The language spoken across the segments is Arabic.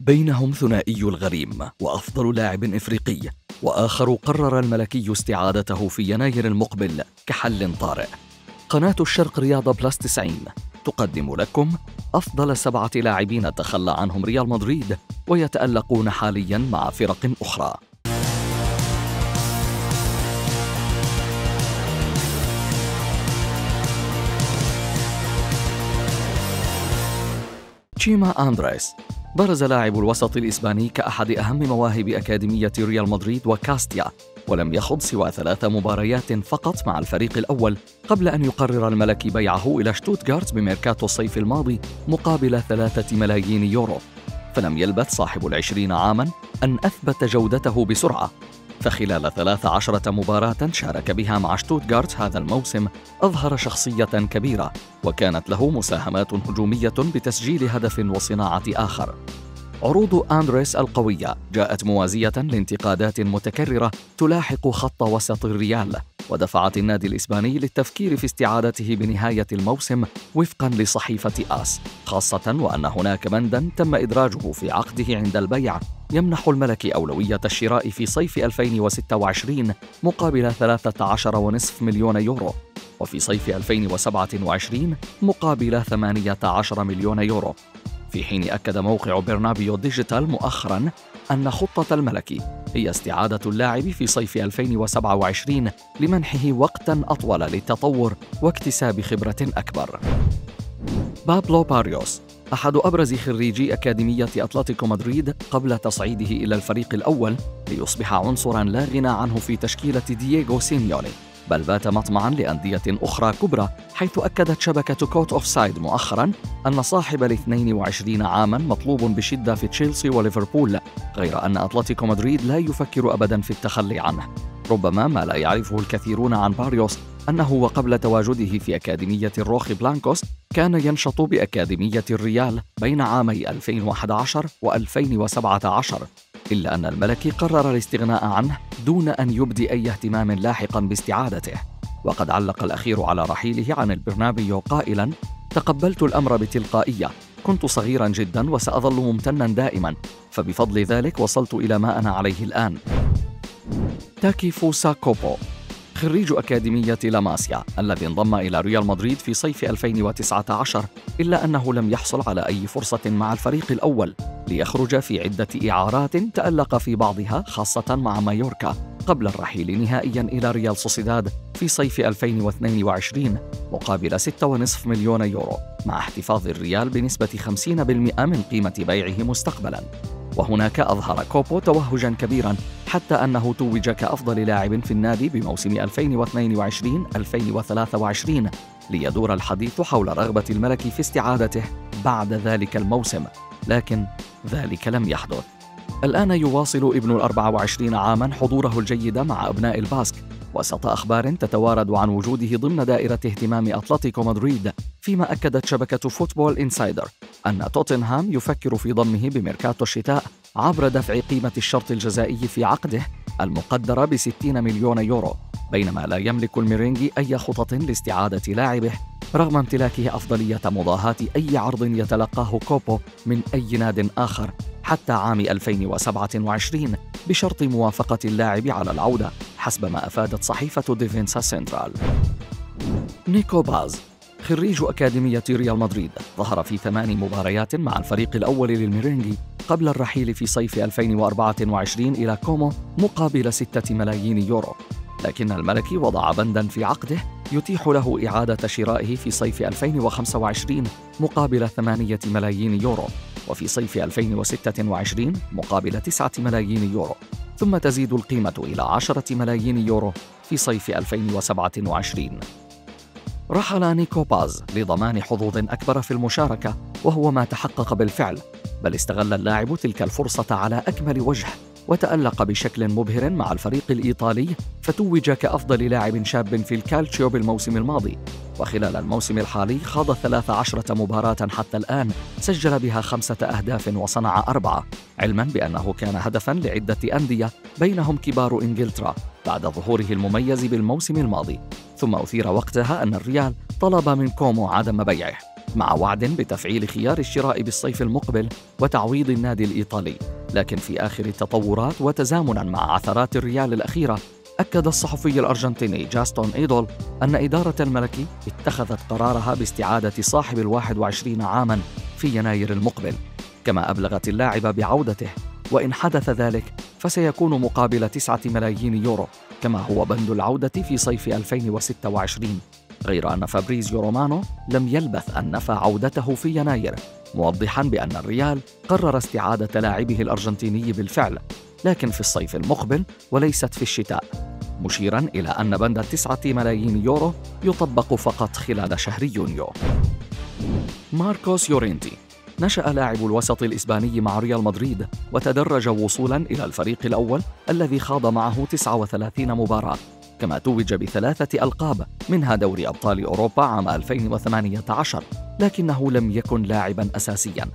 بينهم ثنائي الغريم وأفضل لاعب إفريقي، وآخر قرر الملكي استعادته في يناير المقبل كحل طارئ. قناة الشرق رياضة بلس 90 تقدم لكم أفضل 7 لاعبين تخلى عنهم ريال مدريد ويتألقون حالياً مع فرق أخرى. تشيما أندريس برز لاعب الوسط الإسباني كأحد أهم مواهب أكاديمية ريال مدريد وكاستيا، ولم يخض سوى 3 مباريات فقط مع الفريق الأول قبل أن يقرر الملكي بيعه إلى شتوتغارت بميركاتو الصيف الماضي مقابل 3 ملايين يورو. فلم يلبث صاحب ال20 عاماً أن أثبت جودته بسرعة، فخلال 13 مباراة شارك بها مع شتوتغارت هذا الموسم أظهر شخصية كبيرة، وكانت له مساهمات هجومية بتسجيل هدف وصناعة آخر. عروض أندريس القوية جاءت موازية لانتقادات متكررة تلاحق خط وسط الريال، ودفعت النادي الإسباني للتفكير في استعادته بنهاية الموسم وفقاً لصحيفة آس، خاصة وأن هناك بنداً تم إدراجه في عقده عند البيع يمنح الملكي أولوية الشراء في صيف 2026 مقابل 13.5 مليون يورو، وفي صيف 2027 مقابل 18 مليون يورو. في حين أكد موقع برنابيو ديجيتال مؤخراً أن خطة الملكي هي استعادة اللاعب في صيف 2027 لمنحه وقتاً أطول للتطور واكتساب خبرة أكبر. بابلو باريوس أحد أبرز خريجي أكاديمية أتلتيكو مدريد قبل تصعيده إلى الفريق الأول ليصبح عنصراً لا غنى عنه في تشكيلة دييغو سيميوني، بل بات مطمعاً لأندية أخرى كبرى، حيث أكدت شبكة كوت أوف سايد مؤخراً أن صاحب ال22 عاماً مطلوب بشدة في تشيلسي وليفربول، غير أن أتلتيكو مدريد لا يفكر أبداً في التخلي عنه. ربما ما لا يعرفه الكثيرون عن باريوس أنه وقبل تواجده في أكاديمية الروخي بلانكوس كان ينشط بأكاديمية الريال بين عامي 2011 و2017، إلا أن الملكي قرر الاستغناء عنه دون أن يبدي أي اهتمام لاحقاً باستعادته. وقد علق الأخير على رحيله عن البرنابيو قائلاً: تقبلت الأمر بتلقائية، كنت صغيراً جداً وسأظل ممتناً دائماً، فبفضل ذلك وصلت إلى ما أنا عليه الآن. تاكيفوسا كوبو خريج أكاديمية لاماسيا الذي انضم إلى ريال مدريد في صيف 2019، إلا أنه لم يحصل على أي فرصة مع الفريق الأول، ليخرج في عدة إعارات تألق في بعضها خاصة مع مايوركا قبل الرحيل نهائياً إلى ريال سوسيداد في صيف 2022 مقابل 6.5 مليون يورو، مع احتفاظ الريال بنسبة 50% من قيمة بيعه مستقبلاً. وهناك أظهر كوبو توهجاً كبيراً حتى أنه توج كأفضل لاعب في النادي بموسم 2022-2023، ليدور الحديث حول رغبة الملكي في استعادته بعد ذلك الموسم، لكن ذلك لم يحدث. الآن يواصل ابن 24 عاماً حضوره الجيد مع أبناء الباسك، وسط أخبار تتوارد عن وجوده ضمن دائرة اهتمام أتلتيكو مدريد، فيما أكدت شبكة فوتبول إنسايدر أن توتنهام يفكر في ضمه بميركاتو الشتاء عبر دفع قيمة الشرط الجزائي في عقده المقدرة ب60 مليون يورو، بينما لا يملك الميرينجي أي خطط لاستعادة لاعبه رغم امتلاكه أفضلية مضاهاة أي عرض يتلقاه كوبو من أي ناد آخر حتى عام 2027 بشرط موافقة اللاعب على العودة، حسب ما أفادت صحيفة ديفينسا سنترال. نيكو باز خريج أكاديمية ريال مدريد ظهر في 8 مباريات مع الفريق الأول للميرينجي قبل الرحيل في صيف 2024 إلى كومو مقابل 6 ملايين يورو، لكن الملكي وضع بنداً في عقده يتيح له إعادة شرائه في صيف 2025 مقابل 8 ملايين يورو، وفي صيف 2026 مقابل 9 ملايين يورو، ثم تزيد القيمة إلى 10 ملايين يورو في صيف 2027. رحل نيكو باز لضمان حظوظ أكبر في المشاركة، وهو ما تحقق بالفعل، بل استغل اللاعب تلك الفرصة على أكمل وجه وتألق بشكل مبهر مع الفريق الإيطالي، فتوج كأفضل لاعب شاب في الكالتشيو بالموسم الماضي. وخلال الموسم الحالي خاض 13 مباراة حتى الآن، سجل بها 5 أهداف وصنع 4، علما بأنه كان هدفا لعدة أندية بينهم كبار إنجلترا بعد ظهوره المميز بالموسم الماضي. ثم أثير وقتها أن الريال طلب من كومو عدم بيعه، مع وعد بتفعيل خيار الشراء بالصيف المقبل وتعويض النادي الإيطالي. لكن في آخر التطورات وتزامناً مع عثرات الريال الأخيرة، أكد الصحفي الأرجنتيني جاستون إيدول أن إدارة الملكي اتخذت قرارها باستعادة صاحب 21 عاماً في يناير المقبل، كما أبلغت اللاعب بعودته، وإن حدث ذلك فسيكون مقابل 9 ملايين يورو كما هو بند العودة في صيف 2026. غير أن فابريزيو رومانو لم يلبث أن نفى عودته في يناير، موضحاً بأن الريال قرر استعادة لاعبه الأرجنتيني بالفعل، لكن في الصيف المقبل وليست في الشتاء، مشيراً إلى أن بند 9 ملايين يورو يطبق فقط خلال شهر يونيو. ماركوس يورينتي نشأ لاعب الوسط الإسباني مع ريال مدريد، وتدرج وصولاً إلى الفريق الأول الذي خاض معه 39 مباراة، كما توج ب3 ألقاب منها دوري أبطال أوروبا عام 2018، لكنه لم يكن لاعباً أساسياً.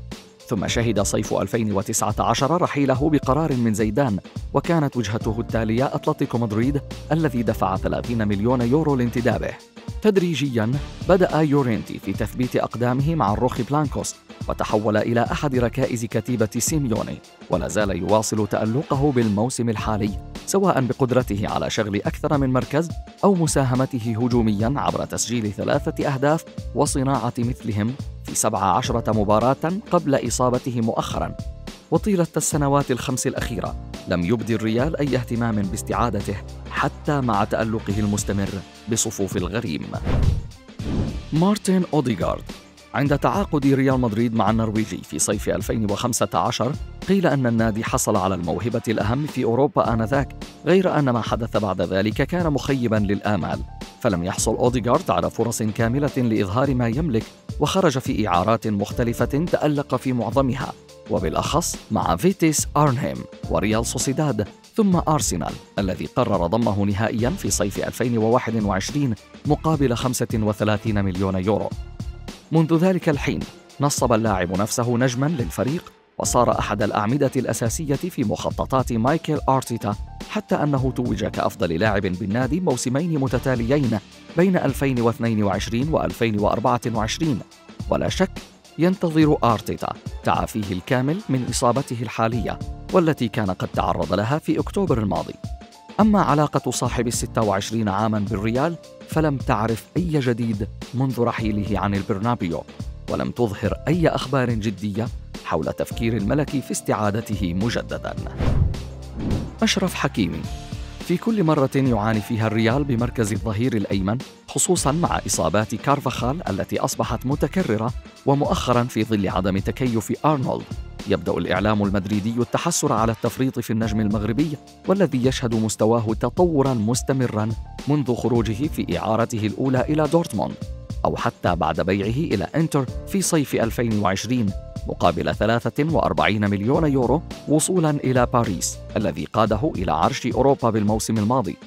ثم شهد صيف 2019 رحيله بقرار من زيدان، وكانت وجهته التالية أتلتيكو مدريد الذي دفع 30 مليون يورو لانتدابه. تدريجياً بدأ يورينتي في تثبيت أقدامه مع الروخي بلانكوس، وتحول إلى أحد ركائز كتيبة سيميوني، ولا زال يواصل تألقه بالموسم الحالي، سواء بقدرته على شغل أكثر من مركز أو مساهمته هجومياً عبر تسجيل 3 أهداف وصناعة مثلهم في 17 مباراة قبل إصابته مؤخراً. وطيلة السنوات ال5 الأخيرة لم يبدي الريال أي اهتمام باستعادته، حتى مع تألقه المستمر بصفوف الغريم. مارتن أوديغارد عند تعاقد ريال مدريد مع النرويجي في صيف 2015 قيل أن النادي حصل على الموهبة الأهم في أوروبا آنذاك، غير أن ما حدث بعد ذلك كان مخيباً للآمال، فلم يحصل أوديغارد على فرص كاملة لإظهار ما يملك، وخرج في إعارات مختلفة تألق في معظمها، وبالأخص مع فيتيس أرنهيم وريال سوسيداد ثم أرسنال الذي قرر ضمه نهائياً في صيف 2021 مقابل 35 مليون يورو. منذ ذلك الحين نصب اللاعب نفسه نجماً للفريق، وصار أحد الأعمدة الأساسية في مخططات مايكل أرتيتا، حتى أنه توج كأفضل لاعب بالنادي موسمين متتاليين بين 2022 و2024. ولا شك ينتظر أرتيتا تعافيه الكامل من إصابته الحالية، والتي كان قد تعرض لها في أكتوبر الماضي. أما علاقة صاحب 26 عاماً بالريال فلم تعرف أي جديد منذ رحيله عن البرنابيو، ولم تظهر أي أخبار جدية حول تفكير الملكي في استعادته مجدداً. أشرف حكيمي في كل مرة يعاني فيها الريال بمركز الظهير الأيمن، خصوصاً مع إصابات كارفاخال التي أصبحت متكررة، ومؤخراً في ظل عدم تكيف أرنولد، يبدأ الإعلام المدريدي التحسر على التفريط في النجم المغربي، والذي يشهد مستواه تطوراً مستمراً منذ خروجه في إعارته الأولى إلى دورتموند، أو حتى بعد بيعه إلى إنتر في صيف 2020 مقابل 43 مليون يورو وصولاً إلى باريس الذي قاده إلى عرش أوروبا بالموسم الماضي.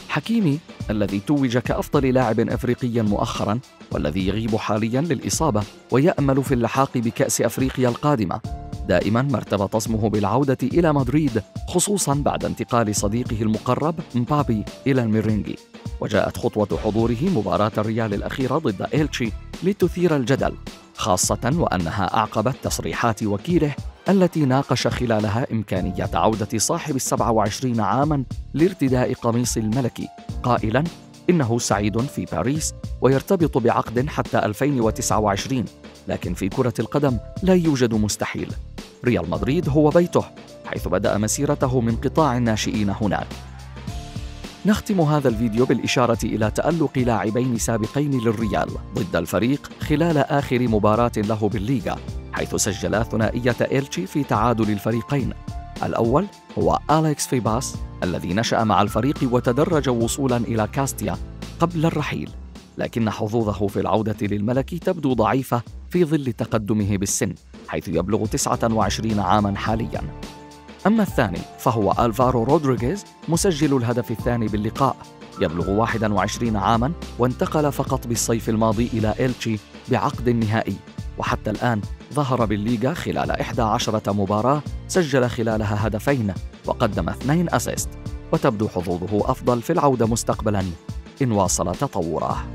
حكيمي الذي توج كأفضل لاعب أفريقي مؤخراً، والذي يغيب حالياً للإصابة ويأمل في اللحاق بكأس أفريقيا القادمة، دائماً ما ارتبط اسمه بالعودة إلى مدريد، خصوصاً بعد انتقال صديقه المقرب مبابي إلى الميرينغي. وجاءت خطوة حضوره مباراة الريال الأخيرة ضد إلتشي لتثير الجدل، خاصة وأنها أعقبت تصريحات وكيله التي ناقش خلالها إمكانية عودة صاحب 27 عاماً لارتداء قميص الملكي، قائلاً إنه سعيد في باريس ويرتبط بعقد حتى 2029، لكن في كرة القدم لا يوجد مستحيل. ريال مدريد هو بيته، حيث بدأ مسيرته من قطاع الناشئين هناك. نختم هذا الفيديو بالإشارة إلى تألق لاعبين سابقين للريال ضد الفريق خلال آخر مباراة له بالليغا، حيث سجل ثنائية إلتشي في تعادل الفريقين. الأول هو أليكس فيباس الذي نشأ مع الفريق وتدرج وصولاً إلى كاستيا قبل الرحيل، لكن حظوظه في العودة للملكي تبدو ضعيفة في ظل تقدمه بالسن، حيث يبلغ 29 عاماً حالياً. أما الثاني فهو ألفارو رودريغيز مسجل الهدف الثاني باللقاء، يبلغ 21 عاماً وانتقل فقط بالصيف الماضي إلى إلتشي بعقد نهائي، وحتى الآن ظهر بالليغا خلال 11 مباراة، سجل خلالها هدفين وقدم 2 أسيست، وتبدو حظوظه أفضل في العودة مستقبلاً إن واصل تطوره.